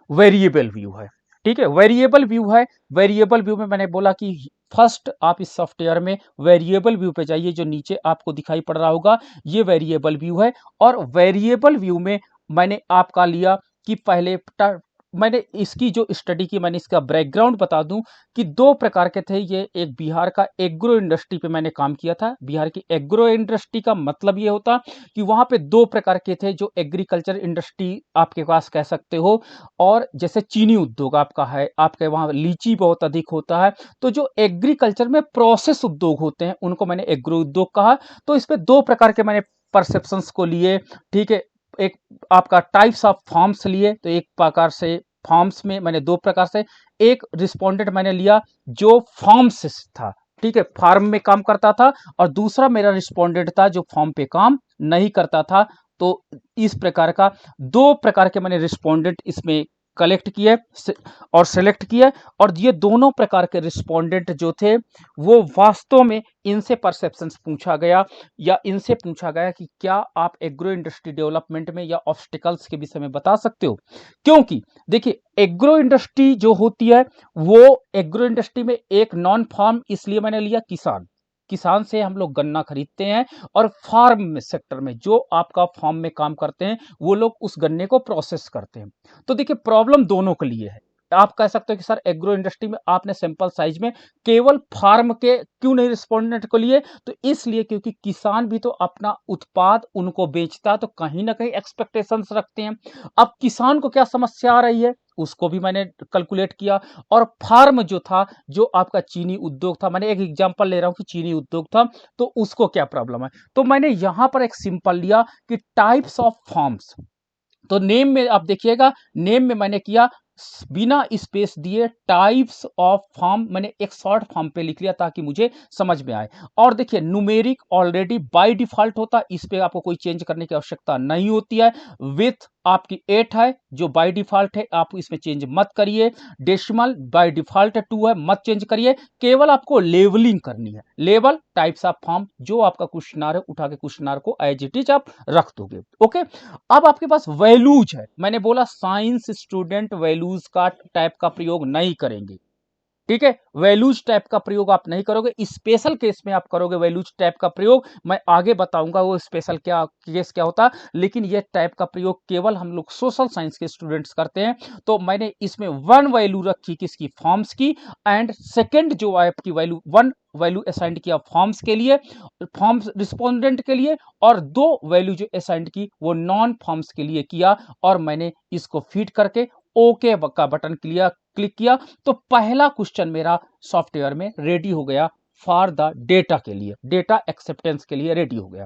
Variable view है। ठीक है, वेरिएबल व्यू है। वेरिएबल व्यू में मैंने बोला कि फर्स्ट आप इस सॉफ्टवेयर में वेरिएबल व्यू पे जाइए, जो नीचे आपको दिखाई पड़ रहा होगा ये वेरिएबल व्यू है। और वेरिएबल व्यू में मैंने आपका लिया कि पहले मैंने इसकी जो स्टडी की, मैंने इसका बैकग्राउंड बता दूं कि दो प्रकार के थे ये। एक बिहार का एग्रो इंडस्ट्री पे मैंने काम किया था। बिहार की एग्रो इंडस्ट्री का मतलब ये होता कि वहां पे दो प्रकार के थे, जो एग्रीकल्चर इंडस्ट्री आपके पास कह सकते हो, और जैसे चीनी उद्योग आपका है, आपके वहां लीची बहुत अधिक होता है, तो जो एग्रीकल्चर में प्रोसेस उद्योग होते हैं उनको मैंने एग्रो उद्योग कहा। तो इस पे दो प्रकार के मैंने परसेप्शंस को लिए। ठीक है, एक आपका टाइप्स ऑफ फॉर्म्स लिए, तो एक प्रकार से फॉर्म्स में मैंने दो प्रकार से, एक रिस्पोंडेंट मैंने लिया जो फॉर्म से था, ठीक है, फार्म में काम करता था, और दूसरा मेरा रिस्पोंडेंट था जो फॉर्म पे काम नहीं करता था। तो इस प्रकार का दो प्रकार के मैंने रिस्पोंडेंट इसमें कलेक्ट किए और सेलेक्ट किए, और ये दोनों प्रकार के रिस्पोंडेंट जो थे वो वास्तव में इनसे परसेप्शंस पूछा गया, या इनसे पूछा गया कि क्या आप एग्रो इंडस्ट्री डेवलपमेंट में या ऑब्स्टिकल्स के विषय में बता सकते हो। क्योंकि देखिए, एग्रो इंडस्ट्री जो होती है वो एग्रो इंडस्ट्री में एक नॉन फार्म इसलिए मैंने लिया, किसान, किसान से हम लोग गन्ना खरीदते हैं, और फार्म में सेक्टर में जो आपका फार्म में काम करते हैं वो लोग उस गन्ने को प्रोसेस करते हैं। तो देखिए, प्रॉब्लम दोनों के लिए है। आप कह सकते हो कि सर एग्रो इंडस्ट्री में आपने सैंपल साइज में केवल फार्म के क्यों नहीं रिस्पोंडेंट को लिए, तो इसलिए क्योंकि किसान भी तो अपना उत्पाद उनको बेचता है, तो कहीं ना कहीं एक्सपेक्टेशंस रखते हैं। अब किसान को क्या समस्या आ रही है उसको भी मैंने कैलकुलेट किया। और फार्म जो था, जो आपका चीनी उद्योग था, मैंने एक एग्जांपल ले रहा हूं कि चीनी उद्योग था, तो उसको क्या प्रॉब्लम है, तो मैंने यहां पर एक सिंपल लिया कि टाइप्स ऑफ फार्म्स। तो नेम में आप देखिएगा, नेम में मैंने किया बिना स्पेस दिए टाइप्स ऑफ फॉर्म, मैंने एक शॉर्ट फॉर्म पे लिख लिया ताकि मुझे समझ में आए। और देखिए, न्यूमेरिक ऑलरेडी बाय डिफॉल्ट होता, इस पे आपको कोई चेंज करने की आवश्यकता नहीं होती है। विथ आपकी 8 है जो बाय डिफॉल्ट है, आप इसमें चेंज मत करिए। डेसिमल बाय डिफॉल्ट 2 है, मत चेंज करिए। केवल आपको लेवलिंग करनी है, लेवल टाइप्स ऑफ फॉर्म, जो आपका क्वेश्चनर है उठा के क्वेश्चनर को एज इट इज आप रख दोगे। ओके, अब आपके पास वैल्यूज है। मैंने बोला साइंस स्टूडेंट वैल्यूज का टाइप का प्रयोग नहीं करेंगे। ठीक है, वैल्यूज टाइप का प्रयोग आप नहीं करोगे, स्पेशल केस में आप करोगे वैल्यूज टाइप का प्रयोग। मैं आगे बताऊंगा वो स्पेशल क्या केस क्या होता, लेकिन ये टाइप का प्रयोग केवल हम लोग सोशल साइंस के स्टूडेंट्स करते हैं। तो मैंने इसमें वन वैल्यू रखी किसकी, फॉर्म्स की, एंड सेकेंड जो आपकी वैल्यू, वन वैल्यू असाइंड किया फॉर्म्स के लिए, फॉर्म्स रिस्पोंडेंट के लिए, और दो वैल्यू जो असाइंड की वो नॉन फॉर्म्स के लिए किया, और मैंने इसको फीड करके ओके का बटन क्लिक किया। तो पहला क्वेश्चन मेरा सॉफ्टवेयर में रेडी हो गया फॉर द डेटा के लिए, डेटा एक्सेप्टेंस के लिए रेडी हो गया।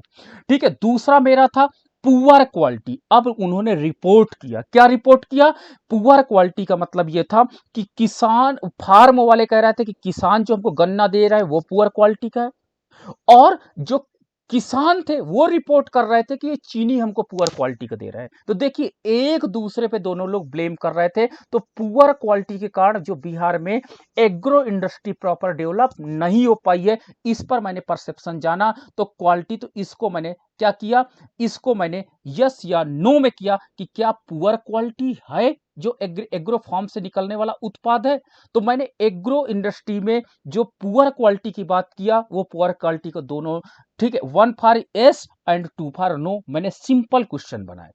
ठीक है, दूसरा मेरा था पुअर क्वालिटी। अब उन्होंने रिपोर्ट किया, क्या रिपोर्ट किया, पुअर क्वालिटी का मतलब यह था कि किसान, फार्म वाले कह रहे थे कि किसान जो हमको गन्ना दे रहा है वो पुअर क्वालिटी का है, और जो किसान थे वो रिपोर्ट कर रहे थे कि ये चीनी हमको पुअर क्वालिटी का दे रहा है। तो देखिए, एक दूसरे पे दोनों लोग ब्लेम कर रहे थे। तो पुअर क्वालिटी के कारण जो बिहार में एग्रो इंडस्ट्री प्रॉपर डेवलप नहीं हो पाई है, इस पर मैंने परसेप्शन जाना। तो क्वालिटी, तो इसको मैंने क्या किया, इसको मैंने यस या नो में किया कि क्या पुअर क्वालिटी है जो एग्रो फार्म से निकलने वाला उत्पाद है। तो मैंने एग्रो इंडस्ट्री में जो पुअर क्वालिटी की बात किया, वो पुअर क्वालिटी को दोनों, ठीक है, 1 for yes and 2 for no, मैंने सिंपल क्वेश्चन बनाए।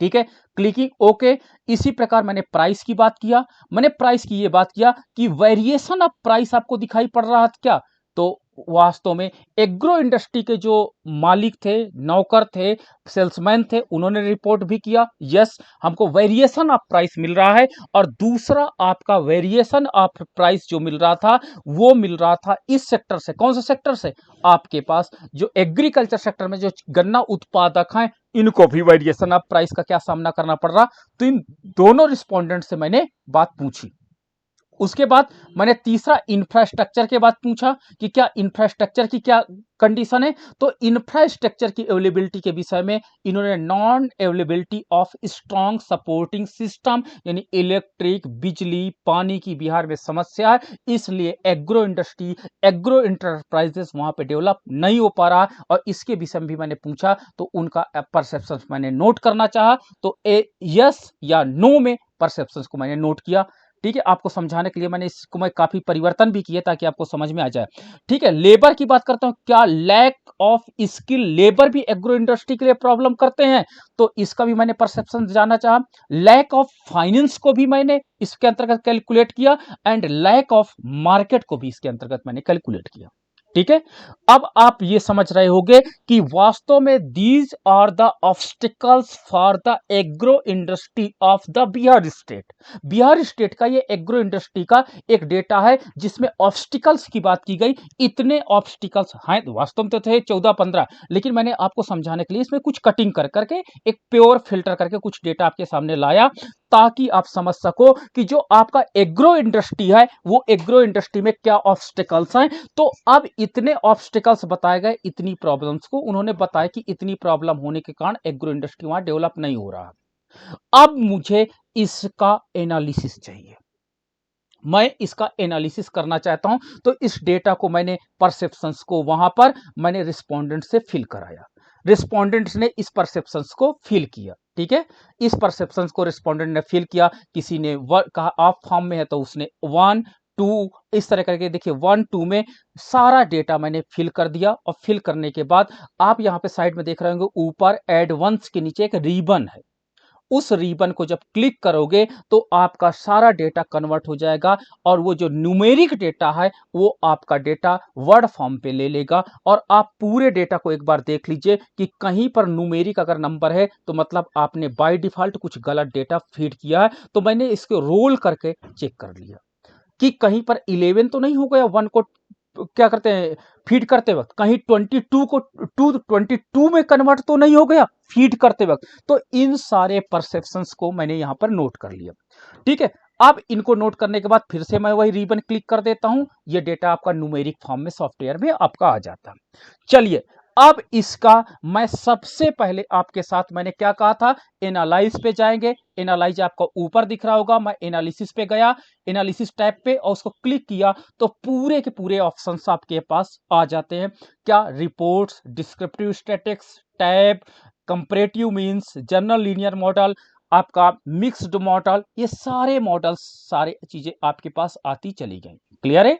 ठीक है, क्लिकिंग ओके। इसी प्रकार मैंने प्राइस की बात किया, मैंने प्राइस की ये बात किया कि वेरिएशन ऑफ प्राइस आपको दिखाई पड़ रहा था क्या, तो वास्तव में एग्रो इंडस्ट्री के जो मालिक थे, नौकर थे, सेल्समैन थे, उन्होंने रिपोर्ट भी किया, यस हमको वेरिएशन ऑफ प्राइस मिल रहा है। और दूसरा आपका वेरिएशन ऑफ प्राइस जो मिल रहा था वो मिल रहा था इस सेक्टर से, कौन से सेक्टर से, आपके पास जो एग्रीकल्चर सेक्टर में जो गन्ना उत्पादक हैं, इनको भी वेरिएशन ऑफ प्राइस का क्या सामना करना पड़ रहा। तो इन दोनों रिस्पोंडेंट से मैंने बात पूछी। उसके बाद मैंने तीसरा इंफ्रास्ट्रक्चर के बाद पूछा कि क्या इंफ्रास्ट्रक्चर की क्या कंडीशन है। तो इंफ्रास्ट्रक्चर की अवेलेबिलिटी के विषय में इन्होंने non availability of strong supporting system, यानी इलेक्ट्रिक, बिजली, पानी की बिहार में समस्या है, इसलिए एग्रो इंडस्ट्री, एग्रो इंटरप्राइजेस वहां पे डेवलप नहीं हो पा रहा। और इसके विषय में भी मैंने पूछा, तो उनका परसेप्शन मैंने नोट करना चाहा। तो यस या नो में परसेप्शंस को मैंने नोट किया। ठीक है, आपको समझाने के लिए मैंने इसको मैं काफी परिवर्तन भी किए ताकि आपको समझ में आ जाए। ठीक है, लेबर की बात करता हूं, क्या लैक ऑफ स्किल लेबर भी एग्रो इंडस्ट्री के लिए प्रॉब्लम करते हैं? तो इसका भी मैंने परसेप्शन जानना चाहा। लैक ऑफ फाइनेंस को भी मैंने इसके अंतर्गत कैलकुलेट किया एंड लैक ऑफ मार्केट को भी इसके अंतर्गत मैंने कैलकुलेट किया। ठीक है, अब आप ये समझ रहे होंगे कि वास्तव में these are the obstacles for the agro industry of the Bihar state. Bihar state का ये एग्रो इंडस्ट्री का एक डेटा है जिसमें ऑब्स्टिकल्स की बात की गई। इतने ऑब्स्टिकल्स हैं, वास्तव में तो थे 14-15, लेकिन मैंने आपको समझाने के लिए इसमें कुछ कटिंग कर करके एक प्योर फिल्टर करके कुछ डेटा आपके सामने लाया ताकि आप समझ सको कि जो आपका एग्रो इंडस्ट्री है वो एग्रो इंडस्ट्री में क्या ऑब्स्टिकल्स हैं। तो अब इतने ऑब्स्टिकल्स बताए गए, इतनी प्रॉब्लम्स को उन्होंने बताया कि इतनी प्रॉब्लम होने के कारण एग्रो इंडस्ट्री वहां डेवलप नहीं हो रहा। अब मुझे इसका एनालिसिस चाहिए, मैं इसका एनालिसिस करना चाहता हूं। तो इस डेटा को मैंने परसेप्शंस को वहां पर मैंने रिस्पोंडेंट से फिल कराया। रिस्पोंडेंट्स ने इस परसेप्शंस को फिल किया। ठीक है, इस परसेप्शंस को रिस्पोंडेंट ने फिल किया। किसी ने कहा ऑफ फॉर्म में है तो उसने 1 2 इस तरह करके देखिए 1 2 में सारा डेटा मैंने फिल कर दिया। और फिल करने के बाद आप यहां पे साइड में देख रहे होंगे ऊपर एड वंस के नीचे एक रिबन है। उस रिबन को जब क्लिक करोगे तो आपका सारा डेटा कन्वर्ट हो जाएगा और वो जो न्यूमेरिक डेटा है वो आपका डेटा वर्ड फॉर्म पे ले लेगा। और आप पूरे डेटा को एक बार देख लीजिए कि कहीं पर न्यूमेरिक अगर नंबर है तो मतलब आपने बाय डिफॉल्ट कुछ गलत डेटा फीड किया है। तो मैंने इसको रोल करके चेक कर लिया कि कहीं पर 11 तो नहीं हो गया, 1 को क्या करते हैं फीड करते वक्त, कहीं 22 को 22 में कन्वर्ट तो नहीं हो गया फीड करते वक्त। तो इन सारे परसेप्शंस को मैंने यहां पर नोट कर लिया। ठीक है, अब इनको नोट करने के बाद फिर से मैं वही रिबन क्लिक कर देता हूं। ये डेटा आपका न्यूमेरिक फॉर्म में सॉफ्टवेयर में आपका आ जाता है। चलिए, अब इसका मैं सबसे पहले आपके साथ मैंने क्या कहा था, एनालाइज पे जाएंगे। एनालाइज आपको ऊपर दिख रहा होगा, मैं एनालिसिस पे गया, एनालिसिस टैब पे और उसको क्लिक किया तो पूरे के पूरे ऑप्शंस आपके पास आ जाते हैं। क्या, reports, descriptive statics, tab, comparative means, general linear model, आपका मिक्स्ड मॉडल, ये सारे मॉडल्स सारे चीजें आपके पास आती चली गई। क्लियर है?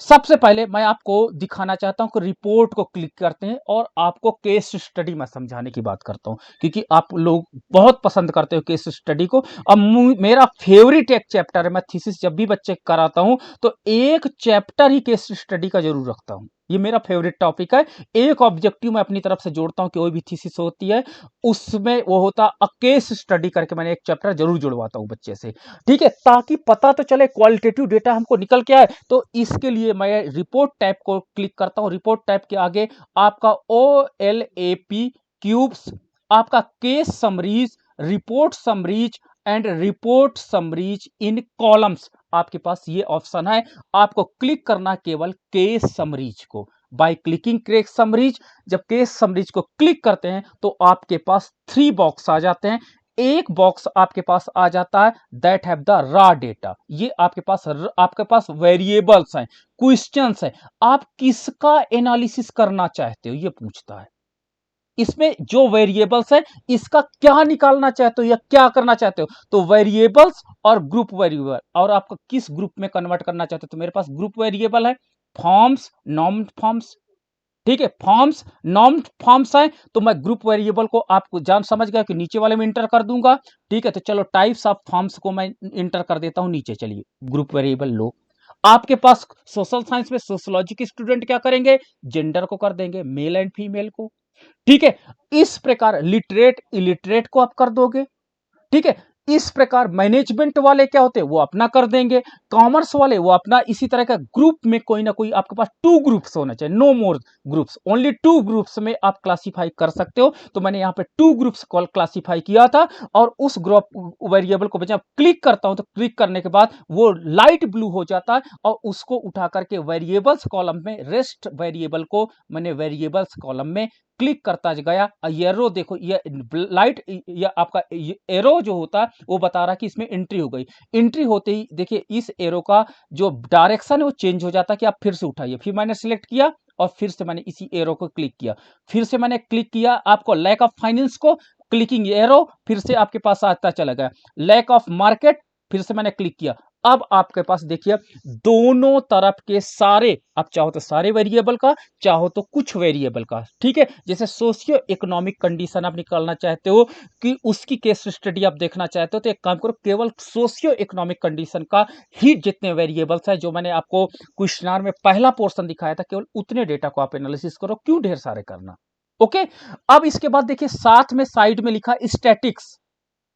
सबसे पहले मैं आपको दिखाना चाहता हूं कि रिपोर्ट को क्लिक करते हैं और आपको केस स्टडी में समझाने की बात करता हूं क्योंकि आप लोग बहुत पसंद करते हो केस स्टडी को। अब मेरा फेवरेट एक चैप्टर है, मैं थीसिस जब भी बच्चे कराता हूं तो एक चैप्टर ही केस स्टडी का जरूर रखता हूं। ये मेरा फेवरेट टॉपिक है। एक ऑब्जेक्टिव मैं अपनी तरफ से जोड़ता हूं कि कोई भी थीसिस होती है उसमें वो होता केस स्टडी करके मैंने एक चैप्टर जरूर जुड़वाता हूं बच्चे से। ठीक है, ताकि पता तो चले क्वालिटेटिव डेटा हमको निकल के आए। तो इसके लिए मैं रिपोर्ट टैब को क्लिक करता हूं। रिपोर्ट टैब के आगे आपका OLAP क्यूब्स, आपका case summaries, report summaries and report summaries in columns, आपके पास ये ऑप्शन है। आपको क्लिक करना केवल केस समरीज को। बाय क्लिकिंग केस समरीज, जब केस समरीज को क्लिक करते हैं तो आपके पास 3 बॉक्स आ जाते हैं। एक बॉक्स आपके पास आ जाता है that have the raw data. ये आपके पास वेरिएबल्स हैं, क्वेश्चंस हैं, आप किसका एनालिसिस करना चाहते हो ये पूछता है। इसमें जो वेरिएबल्स है इसका क्या निकालना चाहते हो या क्या करना चाहते हो। तो वेरिएबल्स और ग्रुप वेरिएबल, और आपको किस ग्रुप में कन्वर्ट करना चाहते हो। तो मेरे पास ग्रुप वेरिएबल है, फॉर्म्स, नॉर्म फॉर्म्स। ठीक है, फॉर्म्स, नॉर्म फॉर्म्स है तो मैं ग्रुप वेरिएबल को आपको जान समझ गया कि नीचे वाले में इंटर कर दूंगा। ठीक है, तो चलो टाइप्स ऑफ फॉर्म्स को मैं इंटर कर देता हूं नीचे। चलिए, ग्रुप वेरिएबल लो। आपके पास सोशल साइंस में सोशियोलॉजी के स्टूडेंट क्या करेंगे, जेंडर को कर देंगे, मेल एंड फीमेल को। ठीक है, इस प्रकार लिटरेट इलिटरेट को आप कर दोगे। ठीक है, इस प्रकार मैनेजमेंट वाले क्या होते हैं वो अपना कर देंगे, कॉमर्स वाले वो अपना। इसी तरह का ग्रुप में कोई ना कोई आपके पास 2 ग्रुप्स होना चाहिए, नो मोर ग्रुप्स, ओनली 2 ग्रुप्स में आप क्लासिफाई कर सकते हो। तो मैंने यहाँ पे 2 ग्रुप्स कॉल क्लासिफाई किया था और उस ग्रुप वेरिएबल को जब क्लिक करता हूं तो क्लिक करने के बाद वो लाइट ब्लू हो जाता है और उसको उठा करके वेरिएबल्स कॉलम में, रेस्ट वेरिएबल को मैंने वेरिएबल्स कॉलम में क्लिक करता गया। एरो देखो, ये लाइट या आपका एरो जो होता है वो बता रहा है कि इसमें एंट्री हो गई। एंट्री होते ही देखिए इस एरो का जो डायरेक्शन है वो चेंज हो जाता है कि आप फिर से उठाइए। फिर मैंने सिलेक्ट किया और फिर से मैंने इसी एरो को क्लिक किया, फिर से मैंने क्लिक किया। आपको लैक ऑफ फाइनेंस को क्लिकिंग एरो, फिर से आपके पास आता चला गया। लैक ऑफ मार्केट, फिर से मैंने क्लिक किया। अब आपके पास देखिए दोनों तरफ के सारे, आप चाहो तो सारे वेरिएबल का, चाहो तो कुछ वेरिएबल का, ठीक है। जैसे सोशियो इकोनॉमिक कंडीशन आप निकालना चाहते हो कि उसकी केस स्टडी आप देखना चाहते हो, तो एक काम करो, केवल सोशियो इकोनॉमिक कंडीशन का ही जितने वेरिएबल्स है जो मैंने आपको क्वेश्चनर में पहला पोर्शन दिखाया था, केवल उतने डेटा को आप एनालिसिस करो, क्यों ढेर सारे करना। ओके, अब इसके बाद देखिए साथ में साइड में लिखा स्टैटिक्स,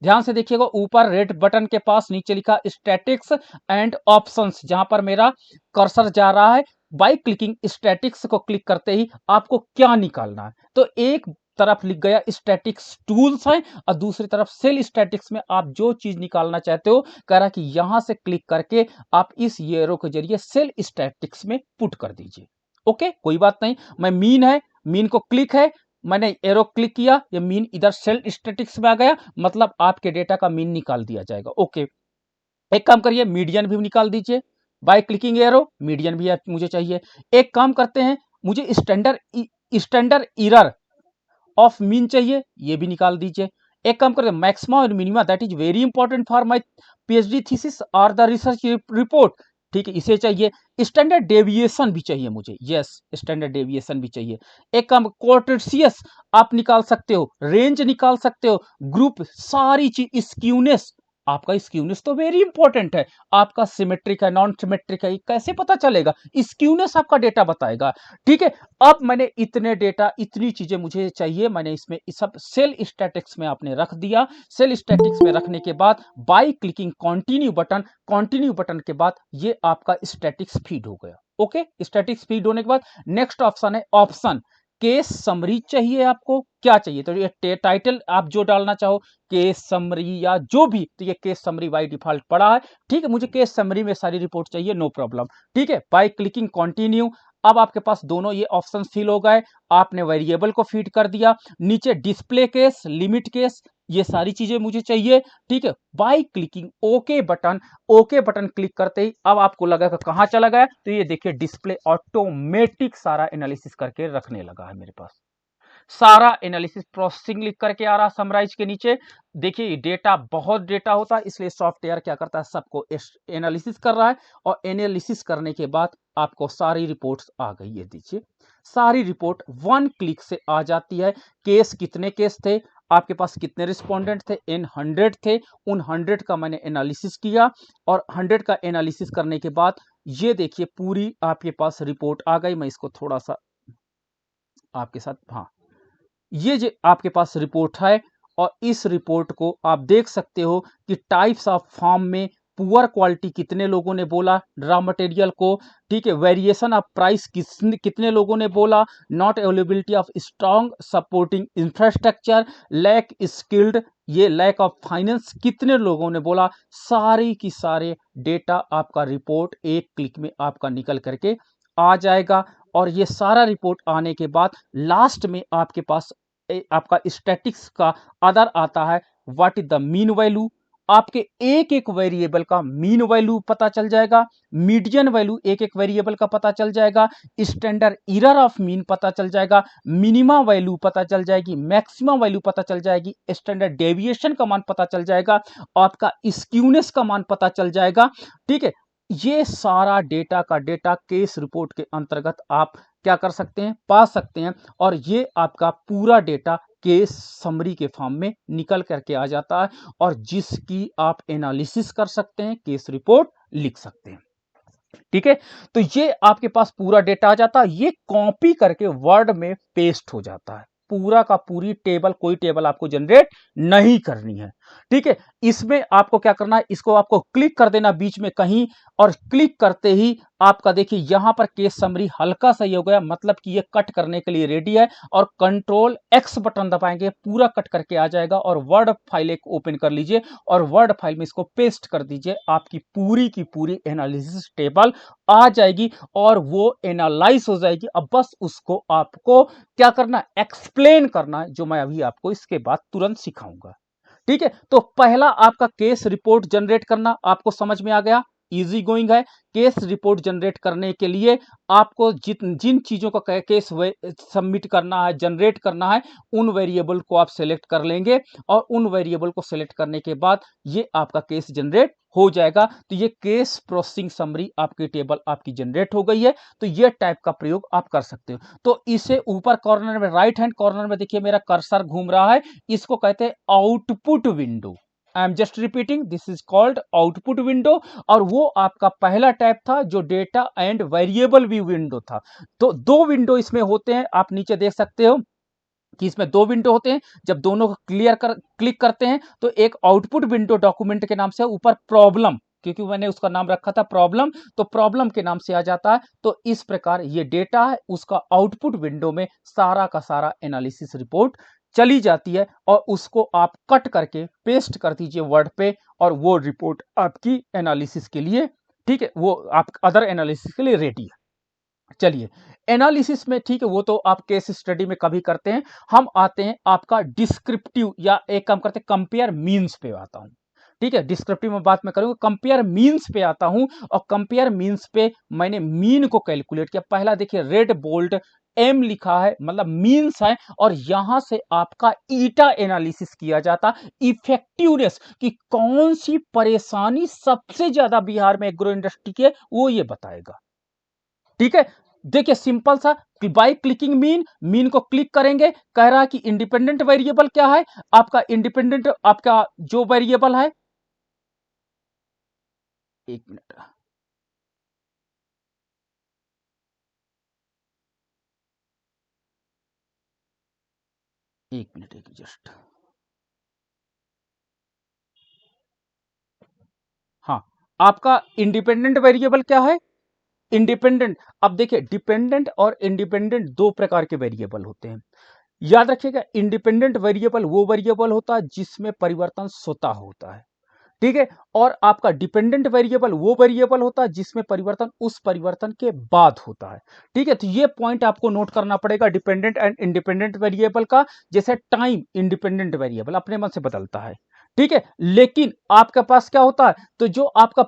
ध्यान से देखिएगा, ऊपर रेड बटन के पास नीचे लिखा स्टैटिक्स एंड ऑप्शंस, जहां पर मेरा कर्सर जा रहा है। बाय क्लिकिंग स्टैटिक्स को क्लिक करते ही आपको क्या निकालना है, तो एक तरफ लिख गया स्टैटिक्स टूल्स है, और दूसरी तरफ सेल स्टैटिक्स में आप जो चीज निकालना चाहते हो, कह रहा कि यहां से क्लिक करके आप इस एरो के जरिए सेल स्टैटिक्स में पुट कर दीजिए। ओके, कोई बात नहीं, मैं मीन है, मीन को क्लिक है, मैंने एरो क्लिक किया, ये मीन इधर सेल स्टैटिक्स में आ गया, मतलब आपके डेटा का मीन निकाल दिया जाएगा। ओके, एक काम करिए, मीडियन भी निकाल दीजिए, बाय क्लिकिंग एरो मीडियन भी मुझे चाहिए। एक काम करते हैं, मुझे स्टैंडर्ड एरर ऑफ मीन चाहिए, ये भी निकाल दीजिए। एक काम करते हैं, मैक्सिमा और minima, that is very important for my PhD thesis और द रिसर्च रिपोर्ट, ठीक है, इसे चाहिए। स्टैंडर्ड डेविएशन भी चाहिए मुझे, यस, स्टैंडर्ड डेविएशन भी चाहिए। एक काम क्वार्टेसियस आप निकाल सकते हो, रेंज निकाल सकते हो, ग्रुप, सारी चीज, स्क्यूनेस, आपका स्क्यूनेस तो वेरी इंपॉर्टेंट है, आपका सिमेट्रिक है नॉन सिमेट्रिक है, कैसे पता चलेगा, स्क्यूनेस आपका डेटा बताएगा, ठीक है। अब मैंने इतने डेटा, इतनी चीजें मुझे चाहिए, मैंने इसमें सब सेल स्टैटिक्स में आपने रख दिया। सेल स्टैटिक्स में रखने के बाद by clicking continue button, continue button के बाद ये आपका स्टैटिक्स फीड हो गया। ओके, स्टैटिक्स फीड होने के बाद नेक्स्ट ऑप्शन है ऑप्शन, केस समरी चाहिए आपको, क्या चाहिए, तो ये टाइटल आप जो डालना चाहो, केस समरी या जो भी, तो ये केस समरी बाय डिफॉल्ट पड़ा है, ठीक है, मुझे केस समरी में सारी रिपोर्ट चाहिए, नो प्रॉब्लम, ठीक है। बाय क्लिकिंग कंटिन्यू, अब आपके पास दोनों ये ऑप्शन फिल हो गए, आपने वेरिएबल को फीड कर दिया, नीचे डिस्प्ले केस, लिमिट केस, ये सारी चीजें मुझे चाहिए, ठीक है। By clicking okay button, okay button click करते ही अब आपको लगा कि कहां चला गया, तो ये देखिए डिस्प्ले ऑटोमेटिक सारा एनालिसिस करके रखने लगा है मेरे पास, सारा एनालिसिस प्रोसेसिंग लिख करके आ रहा समराइज के नीचे। देखिए डेटा, बहुत डेटा होता है, इसलिए सॉफ्टवेयर क्या करता है, सबको एनालिसिस कर रहा है, और एनालिसिस करने के बाद आपको सारी रिपोर्ट्स आ गई, ये दीजिए सारी रिपोर्ट वन क्लिक से आ जाती है। केस, कितने केस थे आपके पास, कितने रिस्पोंडेंट थे, इन 100 थे, उन 100 का मैंने एनालिसिस किया, और 100 का एनालिसिस करने के बाद ये देखिए पूरी आपके पास रिपोर्ट आ गई। मैं इसको थोड़ा सा आपके साथ, हाँ, ये जो आपके पास रिपोर्ट है, और इस रिपोर्ट को आप देख सकते हो कि टाइप्स ऑफ फार्म में पुअर क्वालिटी कितने लोगों ने बोला रॉ मटेरियल को, ठीक है, वेरिएशन ऑफ प्राइस कितने लोगों ने बोला, not availability of strong supporting infrastructure, lack skilled, ये लैक ऑफ फाइनेंस कितने लोगों ने बोला, सारी की सारे डेटा आपका रिपोर्ट एक क्लिक में आपका निकल करके आ जाएगा। और ये सारा रिपोर्ट आने के बाद लास्ट में आपके पास आपका स्टैटिक्स का अदर आता है, what is the mean value, आपके एक एक वेरिएबल का मीन वैल्यू पता चल जाएगा, मीडियन वैल्यू एक एक वेरिएबल का पता चल जाएगा, स्टैंडर्ड एरर ऑफ मीन पता चल जाएगा, मिनिमा वैल्यू पता चल जाएगी, मैक्सिमम वैल्यू पता चल जाएगी, स्टैंडर्ड डेविएशन का मान पता चल जाएगा, आपका स्क्यूनेस का मान पता चल जाएगा, ठीक है। ये सारा डेटा का डेटा केस रिपोर्ट के अंतर्गत आप क्या कर सकते हैं, पा सकते हैं, और ये आपका पूरा डेटा केस समरी के फॉर्म में निकल करके आ जाता है, और जिसकी आप एनालिसिस कर सकते हैं, केस रिपोर्ट लिख सकते हैं, ठीक है। तो ये आपके पास पूरा डेटा आ जाता है, ये कॉपी करके वर्ड में पेस्ट हो जाता है, पूरा का पूरी टेबल, कोई टेबल आपको जनरेट नहीं करनी है, ठीक है। इसमें आपको क्या करना है, इसको आपको क्लिक कर देना बीच में कहीं, और क्लिक करते ही आपका देखिए यहां पर केस समरी हल्का सा ही हो गया, मतलब कि ये कट करने के लिए रेडी है, और कंट्रोल एक्स बटन दबाएंगे, पूरा कट करके आ जाएगा, और वर्ड फाइल एक ओपन कर लीजिए, और वर्ड फाइल में इसको पेस्ट कर दीजिए, आपकी पूरी की पूरी एनालिसिस टेबल आ जाएगी, और वो एनालाइज हो जाएगी। अब बस उसको आपको क्या करना, एक्सप्लेन करना है, जो मैं अभी आपको इसके बाद तुरंत सिखाऊंगा, ठीक है। तो पहला आपका केस रिपोर्ट जनरेट करना आपको समझ में आ गया, इजी गोइंग है। केस रिपोर्ट जनरेट करने के लिए आपको जिन चीज़ों का केस सबमिट करना है, जनरेट करना है, उन वेरिएबल को आप सेलेक्ट कर लेंगे और उन वेरिएबल को सेलेक्ट करने के बाद ये आपका केस जनरेट हो जाएगा। तो ये केस प्रोसेसिंग समरी आपकी टेबल आपकी जनरेट हो गई है। तो ये टाइप का प्रयोग आप कर सकते हो। तो इसे ऊपर कॉर्नर में, राइट हैंड कॉर्नर में देखिए मेरा कर्सर घूम रहा है, इसको कहते हैं output window. I am just repeating, this is called output window. और वो आपका पहला टैब था जो data and variable view window था। तो दो विंडो इसमें होते हैं, आप नीचे देख सकते हो कि इसमें दो विंडो होते हैं। जब दोनों को क्लिक करते हैं तो एक आउटपुट विंडो डॉक्यूमेंट के नाम से, ऊपर प्रॉब्लम, क्योंकि मैंने उसका नाम रखा था प्रॉब्लम, तो प्रॉब्लम के नाम से आ जाता है। तो इस प्रकार ये डेटा है, उसका आउटपुट विंडो में सारा का सारा एनालिसिस रिपोर्ट चली जाती है और उसको आप कट करके पेस्ट कर दीजिए वर्ड पे और वो रिपोर्ट आपकी एनालिसिस के लिए, ठीक है, वो आप अदर एनालिसिस के लिए रेडी है। चलिए, एनालिसिस में ठीक है, वो तो आप केस स्टडी में कभी करते हैं। हम आते हैं आपका डिस्क्रिप्टिव, या एक काम करते हैं कंपेयर मीन्स पे आता हूं। ठीक है, डिस्क्रिप्टिव में बात मैं करूंगा, कंपेयर मीन्स पे आता हूं। और कंपेयर मीन्स पे मैंने मीन को कैलकुलेट किया। पहला देखिए रेड बोल्ड एम लिखा है, मतलब मीन्स है, और यहां से आपका ईटा एनालिसिस किया जाता, इफेक्टिवनेस की कौन सी परेशानी सबसे ज्यादा बिहार में एग्रो इंडस्ट्री की है वो ये बताएगा। ठीक है, देखिए सिंपल सा, बाय क्लिकिंग मीन को क्लिक करेंगे, कह रहा है कि इंडिपेंडेंट वेरिएबल क्या है आपका, इंडिपेंडेंट आपका जो वेरिएबल है, एक मिनट, एक मिनट, एक जस्ट, हाँ, आपका इंडिपेंडेंट वेरिएबल क्या है, इंडिपेंडेंट। अब देखिए डिपेंडेंट और इंडिपेंडेंट दो प्रकार के वेरिएबल होते हैं, याद रखिएगा। इंडिपेंडेंट वेरिएबल वो वेरिएबल होता है जिसमें परिवर्तन स्वतः होता है, ठीक है, और आपका डिपेंडेंट वेरिएबल वो वेरिएबल होता है जिसमें परिवर्तन उस परिवर्तन के बाद होता है। ठीक है, तो ये पॉइंट आपको नोट करना पड़ेगा डिपेंडेंट एंड इंडिपेंडेंट वेरिएबल का। जैसे टाइम इंडिपेंडेंट वेरिएबल अपने मन से बदलता है, ठीक है, लेकिन आपके पास क्या होता है, तो जो आपका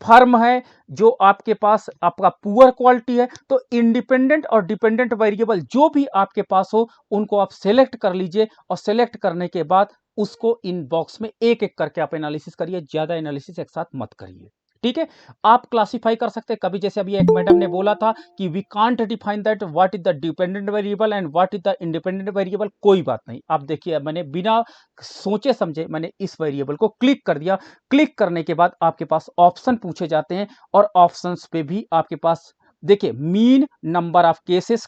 फार्म है, जो आपके पास आपका पुअर क्वालिटी है, तो इंडिपेंडेंट और डिपेंडेंट वेरिएबल जो भी आपके पास हो उनको आप सेलेक्ट कर लीजिए और सेलेक्ट करने के बाद उसको इन बॉक्स में एक एक करके आप एनालिसिस करिए, ज्यादा एनालिसिस एक साथ मत करिए। ठीक है, आप क्लासिफाई कर सकते हैं कभी, जैसे अभी एक मैडम ने बोला था कि we can't define that what is the dependent variable and what is the independent variable. कोई बात नहीं, आप देखिए मैंने बिना सोचे समझे मैंने इस वेरिएबल को क्लिक कर दिया। क्लिक करने के बाद आपके पास ऑप्शन पूछे जाते हैं और ऑप्शंस पे भी आपके पास देखिए मीन, नंबर ऑफ केसेस,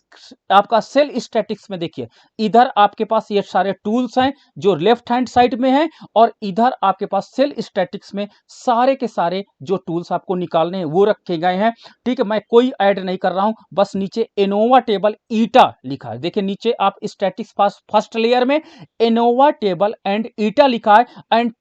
आपका सेल स्टैटिक्स में देखिए इधर आपके पास ये सारे टूल्स हैं जो लेफ्ट हैंड साइड में है, और इधर आपके पास सेल स्टैटिक्स में सारे के सारे जो टूल्स आपको निकालने हैं वो रखे गए हैं। ठीक है, मैं कोई ऐड नहीं कर रहा हूं, बस नीचे एनोवा टेबल ईटा लिखा है। देखिए नीचे आप स्टैटिक्स पास फर्स्ट लेयर में एनोवा टेबल एंड ईटा लिखा है, एंड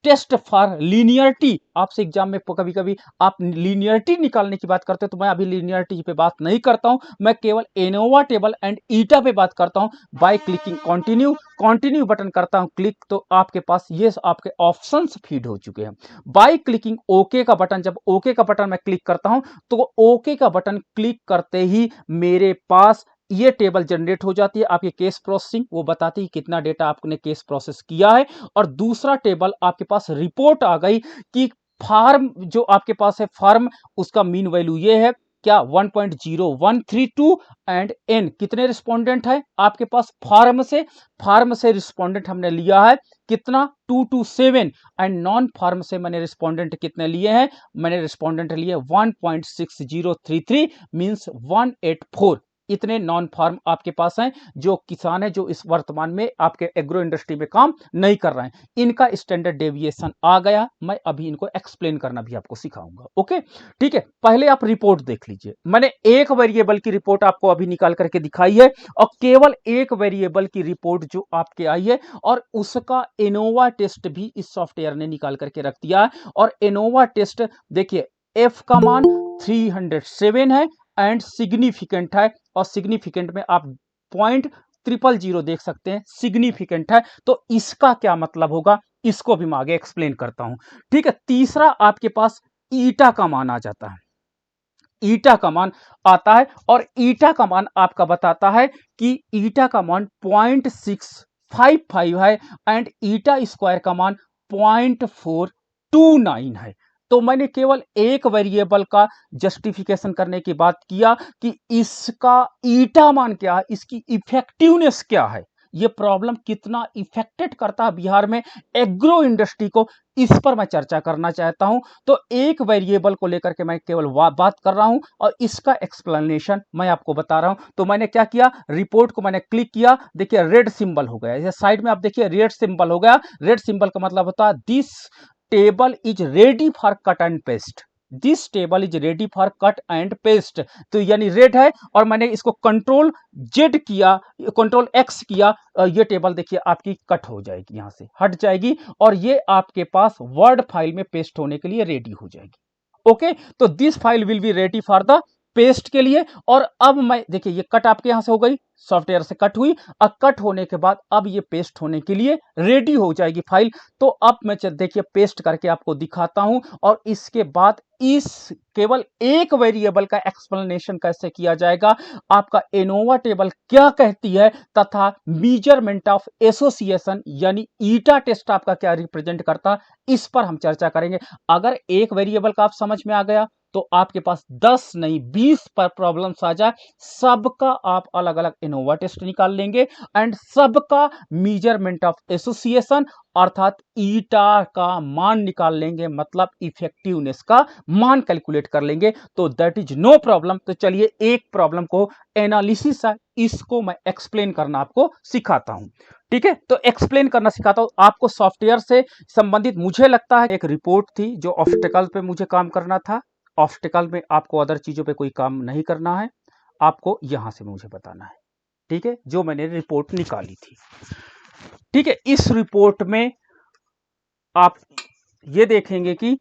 टेस्ट फॉर लीनियरिटी। आपसे एग्जाम में कभी कभी आप लीनियरिटी निकालने की बात करते हो, तो मैं अभी लीनियरिटी पे बात नहीं करता हूं, मैं केवल एनोवा टेबल एंड ईटा पे बात करता हूं। बाय क्लिकिंग कंटिन्यू बटन करता हूं क्लिक, तो आपके पास ये आपके ऑप्शंस फीड हो चुके हैं। बाय क्लिकिंग ओके का बटन, जब ओके का बटन मैं क्लिक करता हूं तो ओके का बटन क्लिक करते ही मेरे पास ये टेबल जनरेट हो जाती है, आपकी केस प्रोसेसिंग वो बताती है कितना डेटा आपने केस प्रोसेस किया है। और दूसरा टेबल आपके पास रिपोर्ट आ गई कि फार्म जो आपके पास है फार्म, उसका मीन वैल्यू ये है क्या 1.0132, एंड एन कितने रिस्पोंडेंट है आपके पास फार्म से रिस्पोंडेंट हमने लिया है कितना 227, एंड नॉन फार्म से मैंने रिस्पोंडेंट कितने लिए हैं, मैंने रिस्पोंडेंट लिए 1.6033 मींस 184। इतने नॉन फार्म आपके पास हैं जो किसान है जो इस वर्तमान में आपके एग्रो इंडस्ट्री में काम नहीं कर रहे हैं। इनका स्टैंडर्ड डेविएशन आ गया, मैं अभी इनको एक्सप्लेन करना भी आपको सिखाऊंगा। ओके, ठीक है, पहले आप रिपोर्ट देख लीजिए। मैंने एक वेरिएबल की रिपोर्ट आपको अभी निकाल करके दिखाई है, और केवल एक वेरिएबल की रिपोर्ट जो आपके आई है, और उसका एनोवा टेस्ट भी इस सॉफ्टवेयर ने निकाल करके रख दिया है। और एनोवा टेस्ट देखिए एफ का मान 307 है एंड सिग्निफिकेंट है, और सिग्निफिकेंट में आप .000 देख सकते हैं, सिग्निफिकेंट है। तो इसका क्या मतलब होगा, इसको भी मैं आगे एक्सप्लेन करता हूं। ठीक है, तीसरा आपके पास ईटा का मान आ जाता है। ईटा का मान आता है और ईटा का मान आपका बताता है कि ईटा का मान 0.655 है एंड ईटा स्क्वायर का मान 0.429 है। तो मैंने केवल एक वेरिएबल का जस्टिफिकेशन करने की बात किया कि इसका ईटा मान क्या है, इसकी इफेक्टिवनेस क्या है, ये प्रॉब्लम कितना इफेक्टेड करता है बिहार में एग्रो इंडस्ट्री को, इस पर मैं चर्चा करना चाहता हूं। तो एक वेरिएबल को लेकर के मैं केवल बात कर रहा हूं और इसका एक्सप्लेनेशन मैं आपको बता रहा हूं। तो मैंने क्या किया, रिपोर्ट को मैंने क्लिक किया, देखिए रेड सिंबल हो गया, ये साइड में आप देखिए रेड सिंबल हो गया। रेड सिंबल का मतलब होता है this table is ready for cut and paste, this table is ready for cut and paste. तो यानी रेड है और मैंने इसको कंट्रोल जेड किया, कंट्रोल एक्स किया, ये टेबल देखिए आपकी कट हो जाएगी, यहां से हट जाएगी और ये आपके पास वर्ड फाइल में पेस्ट होने के लिए रेडी हो जाएगी। ओके, तो this file will be ready for the paste के लिए। और अब मैं देखिए ये कट आपके यहां से हो गई, सॉफ्टवेयर से कट हुई, अब कट होने के बाद अब ये पेस्ट होने के लिए रेडी हो जाएगी फाइल। तो अब मैं देखिए पेस्ट करके आपको दिखाता हूं और इसके बाद इस केवल एक वेरिएबल का एक्सप्लेनेशन कैसे किया जाएगा, आपका एनोवा टेबल क्या कहती है, तथा मेजरमेंट ऑफ एसोसिएशन यानी ईटा टेस्ट आपका क्या रिप्रेजेंट करता, इस पर हम चर्चा करेंगे। अगर एक वेरिएबल का आप समझ में आ गया तो आपके पास 10 नहीं 20 पर प्रॉब्लम्स आ जाए, सबका आप अलग अलग इनोवा टेस्ट निकाल लेंगे एंड सबका मेजरमेंट ऑफ एसोसिएशन अर्थात ईटा का मान निकाल लेंगे, मतलब इफेक्टिवनेस का मान कैलकुलेट कर लेंगे। तो दैट इज नो प्रॉब्लम। तो चलिए एक प्रॉब्लम को एनालिसिस है, इसको मैं एक्सप्लेन करना आपको सिखाता हूं। ठीक है, तो एक्सप्लेन करना सिखाता हूं आपको सॉफ्टवेयर से संबंधित। मुझे लगता है एक रिपोर्ट थी जो ऑब्स्टेकल पे मुझे काम करना था। ऑब्स्टेकल में आपको अदर चीजों पे कोई काम नहीं करना है, आपको यहां से मुझे बताना है। ठीक है, जो मैंने रिपोर्ट निकाली थी। ठीक है, इस रिपोर्ट में आप ये देखेंगे कि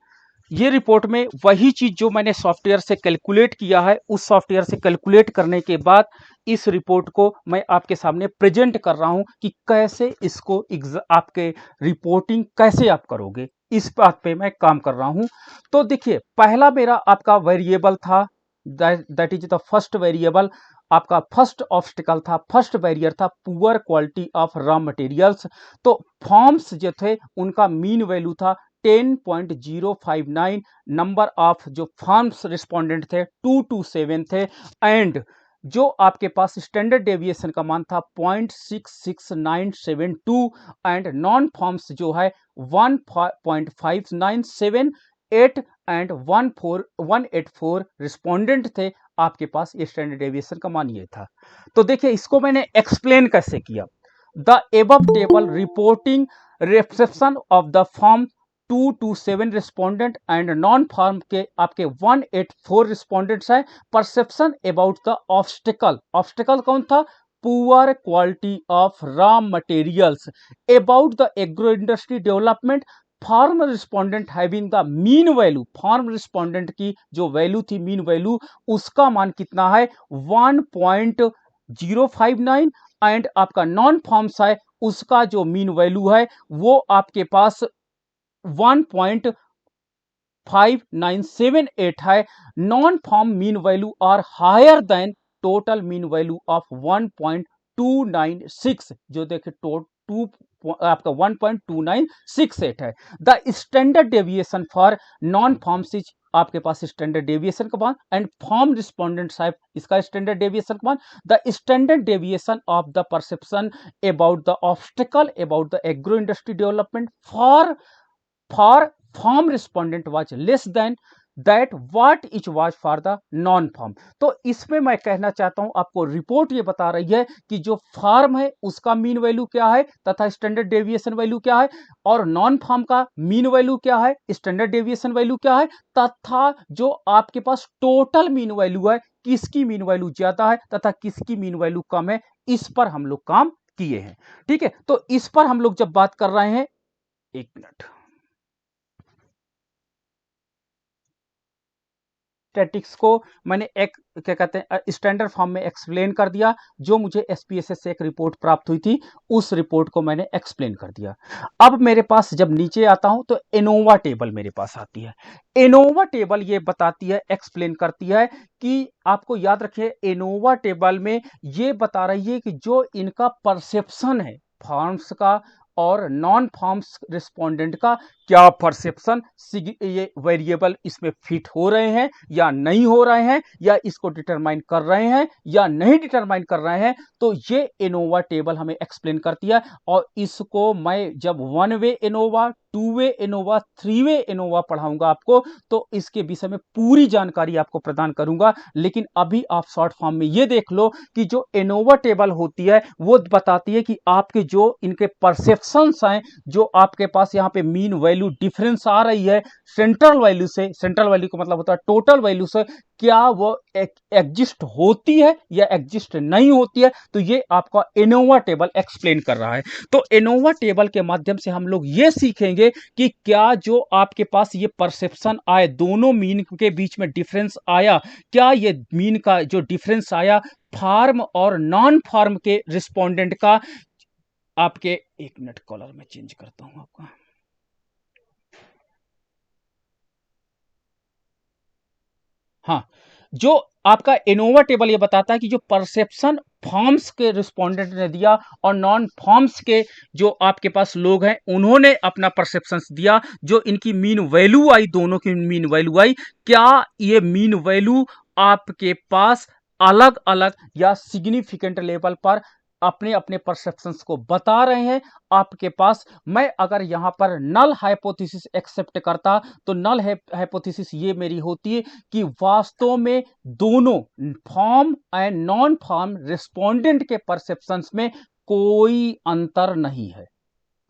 ये रिपोर्ट में वही चीज जो मैंने सॉफ्टवेयर से कैलकुलेट किया है, उस सॉफ्टवेयर से कैलकुलेट करने के बाद इस रिपोर्ट को मैं आपके सामने प्रेजेंट कर रहा हूं कि कैसे इसको आपके रिपोर्टिंग कैसे आप करोगे, इस बात पे मैं काम कर रहा हूं। तो देखिए पहला मेरा आपका वेरिएबल था, that is the first variable, आपका फर्स्ट ऑब्स्टिकल था, फर्स्ट बैरियर था poor quality of raw materials. तो फॉर्म्स जो थे उनका मीन वैल्यू था 10.059, नंबर ऑफ जो फॉर्म्स रिस्पोंडेंट थे 227 थे एंड जो आपके पास स्टैंडर्ड डेविएशन का मान था 0.66972 एंड नॉन फॉर्म्स जो है 1.5978 एंड 184 रिस्पोंडेंट थे। आपके पास ये स्टैंडर्ड डेविएशन का मान ये था। तो देखिए इसको मैंने एक्सप्लेन कैसे किया, the above table reporting reception of the form 227 respondent and non form के आपके 184 रिस्पोंडेंट्स है। Perception about the obstacle, obstacle कौन था, poor quality of raw materials, about the agro industry development, farm respondent having the mean value, farm respondent की जो value थी mean value, उसका मान कितना है 1.059 एंड आपका नॉन फॉर्म्स है उसका जो मीन वैल्यू है वो आपके पास 1.5978 है। Non form mean value are higher than total mean value of 1.296, जो देखे आपका 1.2968 है। The standard deviation for non forms is आपके पास स्टैंडर्ड डेविएशन का मान एंड फॉर्म रिस्पोंडेंट है इसका स्टैंडर्ड डेविएशन का मान। The standard deviation of the perception about the obstacle about the agro industry development for form respondent was less than that what etch was for the non farm. तो इसमें मैं कहना चाहता हूं आपको रिपोर्ट ये बता रही है कि जो फॉर्म है उसका मीन वैल्यू क्या है तथा स्टैंडर्ड डेविएशन वैल्यू क्या है, और नॉन फॉर्म का मीन वैल्यू क्या है, स्टैंडर्ड डेविएशन वैल्यू क्या है, तथा जो आपके पास टोटल मीन वैल्यू है किसकी मीन वैल्यू ज्यादा है तथा किसकी मीन वैल्यू कम है, इस पर हम लोग काम किए हैं। ठीक है, तो इस पर हम लोग जब बात कर रहे हैं, एक मिनट, स्टैटिक्स को मैंने एक क्या कहते हैं स्टैंडर्ड फॉर्म में एक्सप्लेन कर दिया। जो मुझे एसपीएसएस से एक रिपोर्ट प्राप्त हुई थी उस रिपोर्ट को मैंने एक्सप्लेन कर दिया। अब मेरे पास जब नीचे आता हूं तो एनोवा टेबल मेरे पास आती है। एनोवा टेबल ये बताती है, एक्सप्लेन करती है कि आपको याद रखिए एनोवा टेबल में ये बता रही है कि जो इनका परसेप्शन है फॉर्म्स का और नॉन फॉर्म्स रिस्पोंडेंट का, क्या परसेप्शन ये वेरिएबल इसमें फिट हो रहे हैं या नहीं हो रहे हैं, या इसको डिटरमाइन कर रहे हैं या नहीं डिटरमाइन कर रहे हैं। तो ये एनोवा टेबल हमें एक्सप्लेन करती है और इसको मैं जब 1 वे एनोवा, 2 वे एनोवा, 3 वे एनोवा पढ़ाऊंगा आपको तो इसके विषय में पूरी जानकारी आपको प्रदान करूंगा। लेकिन अभी आप शॉर्ट फॉर्म में ये देख लो कि जो एनोवा टेबल होती है वो बताती है कि आपके जो इनके परसेप्शंस हैं, जो आपके पास यहाँ पे मीन वैल्यू डिफरेंस आ रही है सेंट्रल वैल्यू से, सेंट्रल वैल्यू का मतलब होता है टोटल वैल्यू से, क्या वो एग्जिस्ट होती है या एग्जिस्ट नहीं होती है। तो ये आपका एनोवा टेबल एक्सप्लेन कर रहा है। तो एनोवा टेबल के माध्यम से हम लोग ये सीखेंगे कि क्या जो आपके पास ये परसेप्शन आए, दोनों मीन के बीच में डिफरेंस आया, क्या ये मीन का जो डिफरेंस आया फार्म और नॉन फार्म के रिस्पोंडेंट का, आपके एक मिनट कॉलर में चेंज करता हूं आपका, हाँ, जो आपका एनोवा टेबल ये बताता है कि जो परसेप्शन फॉर्म्स के रिस्पोंडेंट ने दिया और नॉन फॉर्म्स के जो आपके पास लोग हैं उन्होंने अपना परसेप्शन दिया, जो इनकी मीन वैल्यू आई, दोनों की मीन वैल्यू आई, क्या ये मीन वैल्यू आपके पास अलग अलग या सिग्निफिकेंट लेवल पर अपने अपने परसेप्शंस को बता रहे हैं आपके पास। मैं अगर यहां पर नल हाइपोथेसिस एक्सेप्ट करता तो नल हाइपोथेसिस ये मेरी होती है कि वास्तव में दोनों form and non form respondent के परसेप्शंस में कोई अंतर नहीं है,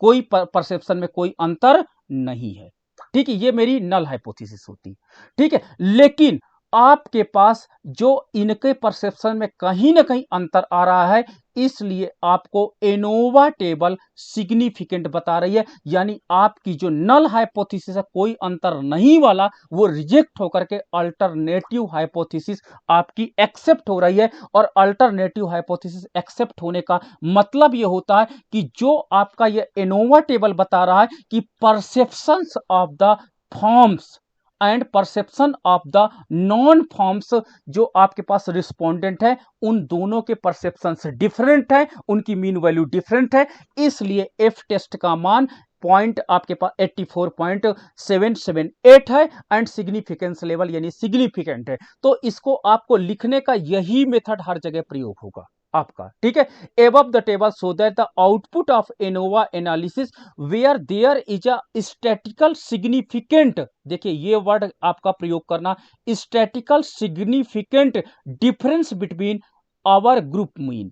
कोई परसेप्शन में कोई अंतर नहीं है। ठीक है, ये मेरी नल हाइपोथेसिस होती। ठीक है, लेकिन आपके पास जो इनके परसेप्शन में कहीं ना कहीं अंतर आ रहा है, इसलिए आपको एनोवा टेबल सिग्निफिकेंट बता रही है। यानी आपकी जो नल हाइपोथेसिस है कोई अंतर नहीं वाला, वो रिजेक्ट होकर के अल्टरनेटिव हाइपोथेसिस आपकी एक्सेप्ट हो रही है। और अल्टरनेटिव हाइपोथेसिस एक्सेप्ट होने का मतलब ये होता है कि जो आपका ये एनोवा टेबल बता रहा है कि perceptions of the forms and perception of the non forms, जो आपके पास रिस्पोंडेंट है उन दोनों के परसेप्शन डिफरेंट है, उनकी मीन वैल्यू डिफरेंट है। इसलिए एफ टेस्ट का मान पॉइंट आपके पास 84.778 है एंड सिग्निफिकेंस लेवल यानी सिग्निफिकेंट है। तो इसको आपको लिखने का यही मेथड हर जगह प्रयोग होगा आपका। ठीक है, above the table so that the output of ANOVA analysis where there is a statistical significant, देखिए ये वर्ड आपका प्रयोग करना, statistical significant difference between our group mean।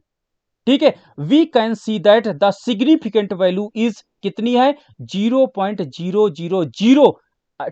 ठीक है, we can see that the significant value is कितनी है 0.000।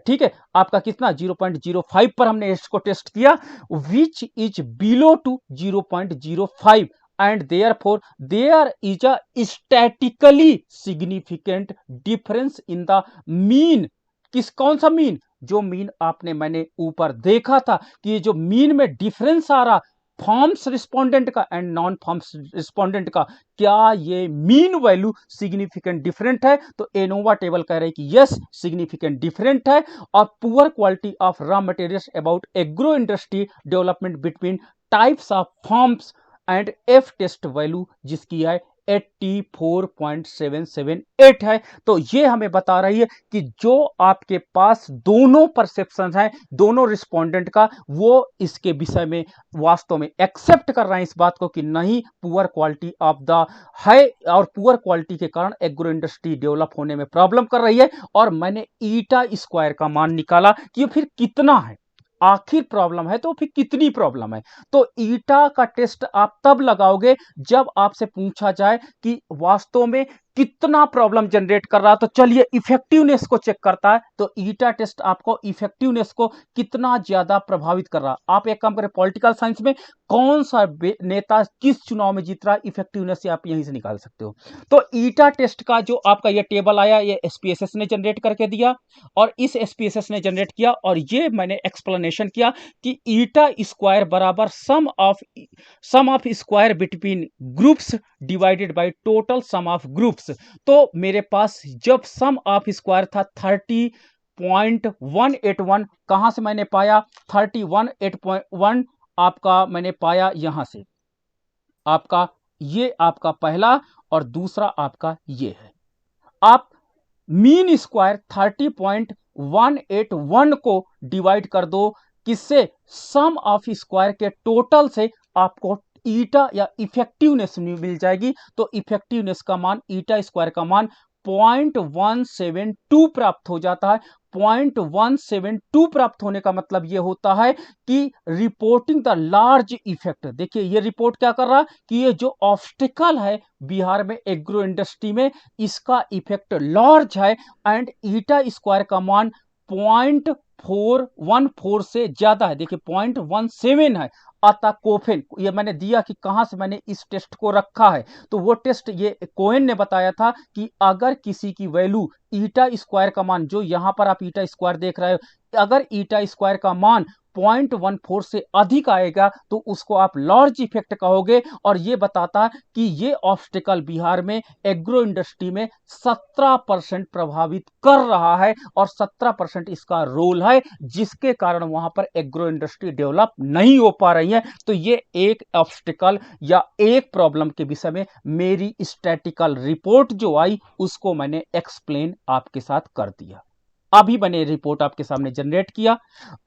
ठीक है, आपका कितना 0.05 पर हमने इसको टेस्ट किया, which is below to 0.05 and therefore there is a statically significant difference in the mean. कौन सा मीन? जो मीन आपने मैंने ऊपर देखा था कि ये जो मीन में डिफरेंस आ रहा फॉर्म्स रिस्पोंडेंट का एंड नॉन फॉर्म्स रिस्पोंडेंट का, क्या ये मीन वैल्यू सिग्निफिकेंट डिफरेंट है? तो एनोवा टेबल कह रहे हैं कि यस सिग्निफिकेंट डिफरेंट है। और poor quality of raw materials about agro industry development between types of forms and F test value जिसकी है 84.778 है। तो ये हमें बता रही है कि जो आपके पास दोनों परसेप्शन है दोनों रिस्पोंडेंट का, वो इसके विषय में वास्तव में एक्सेप्ट कर रहे हैं इस बात को कि नहीं पुअर क्वालिटी ऑफ द है और पुअर क्वालिटी के कारण एग्रो इंडस्ट्री डेवलप होने में प्रॉब्लम कर रही है। और मैंने ईटा स्क्वायर का मान निकाला कि फिर कितना है, आखिर प्रॉब्लम है तो फिर कितनी प्रॉब्लम है। तो ईटा का टेस्ट आप तब लगाओगे जब आपसे पूछा जाए कि वास्तव में कितना प्रॉब्लम जनरेट कर रहा है। तो चलिए इफेक्टिवनेस को चेक करता है। तो ईटा टेस्ट आपको इफेक्टिवनेस को कितना ज्यादा प्रभावित कर रहा है। आप एक काम करें, पॉलिटिकल साइंस में कौन सा नेता किस चुनाव में जीत रहा है, इफेक्टिवनेस से आप यहीं से निकाल सकते हो। तो ईटा टेस्ट का जो आपका ये टेबल आया, ये एसपीएसएस ने जनरेट करके दिया और इस एसपीएसएस ने जनरेट किया और ये मैंने एक्सप्लेनेशन किया कि ईटा स्क्वायर बराबर sum of square between groups divided by total sum of groups. तो मेरे पास जब सम ऑफ स्क्वायर था 30.181, कहां से मैंने पाया 31.1 आपका मैंने पाया यहां से। आपका ये आपका पहला और दूसरा आपका ये है। आप मीन स्क्वायर 30.181 को डिवाइड कर दो किससे, सम ऑफ स्क्वायर के टोटल से, आपको ईटा या इफेक्टिवनेस मिल जाएगी। तो इफेक्टिवनेस का मान, ईटा स्क्वायर का मान 0.172 प्राप्त हो जाता है। 0.172 प्राप्त होने का मतलब यह होता है कि रिपोर्टिंग द लार्ज इफेक्ट। देखिए ये रिपोर्ट क्या कर रहा है कि ये जो ऑब्स्टिकल है बिहार में एग्रो इंडस्ट्री में, इसका इफेक्ट लार्ज है एंड ईटा स्क्वायर का मान 0.414 से ज्यादा है। देखिए 0.17 है। अतः कोफेन, ये मैंने दिया कि कहां से मैंने इस टेस्ट को रखा है, तो वो टेस्ट ये कोहेन ने बताया था कि अगर किसी की वैल्यू ईटा स्क्वायर का मान, जो यहां पर आप ईटा स्क्वायर देख रहे हो, अगर ईटा स्क्वायर का मान 0.14 से अधिक आएगा तो उसको आप लार्ज इफेक्ट कहोगे। और ये बताता है कि ये ऑब्स्टिकल बिहार में एग्रो इंडस्ट्री में 17% प्रभावित कर रहा है और 17% इसका रोल है, जिसके कारण वहां पर एग्रो इंडस्ट्री डेवलप नहीं हो पा रही है। तो ये एक ऑब्स्टिकल या एक प्रॉब्लम के विषय में मेरी स्टैटिकल रिपोर्ट जो आई उसको मैंने एक्सप्लेन आपके साथ कर दिया। अभी मैंने रिपोर्ट आपके सामने जनरेट किया।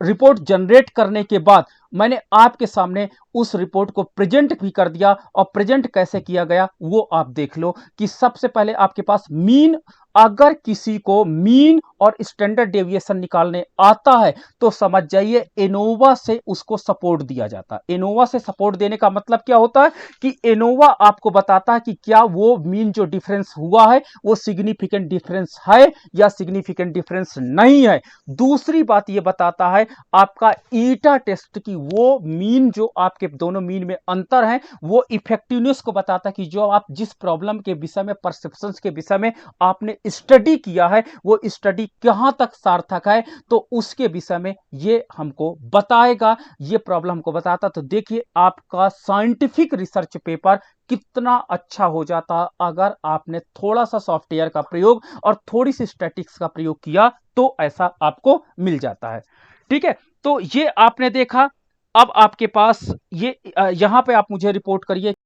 रिपोर्ट जनरेट करने के बाद मैंने आपके सामने उस रिपोर्ट को प्रेजेंट भी कर दिया। और प्रेजेंट कैसे किया गया वो आप देख लो कि सबसे पहले आपके पास मीन, अगर किसी को मीन और स्टैंडर्ड डेविएशन निकालने आता है तो समझ जाइए एनोवा से उसको सपोर्ट दिया जाता है। एनोवा से सपोर्ट देने का मतलब क्या होता है कि एनोवा आपको बताता है कि क्या वो मीन जो डिफरेंस हुआ है वो सिग्निफिकेंट डिफरेंस है या सिग्निफिकेंट डिफरेंस नहीं है। दूसरी बात ये बताता है आपका ईटा टेस्ट की वो मीन, जो आपके दोनों मीन में अंतर है, वो इफेक्टिवनेस को बताता है कि जो आप जिस प्रॉब्लम के विषय में, परसेप्शंस के विषय में आपने स्टडी किया है वो स्टडी कहां तक सार्थक है, तो उसके विषय में ये हमको बताएगा, ये प्रॉब्लम हमको बताता। तो देखिए आपका साइंटिफिक रिसर्च पेपर कितना अच्छा हो जाता अगर आपने थोड़ा सा सॉफ्टवेयर का प्रयोग और थोड़ी सी स्टैटिक्स का प्रयोग किया, तो ऐसा आपको मिल जाता है। ठीक है, तो ये आपने देखा। अब आपके पास ये यहां पे आप मुझे रिपोर्ट करिए।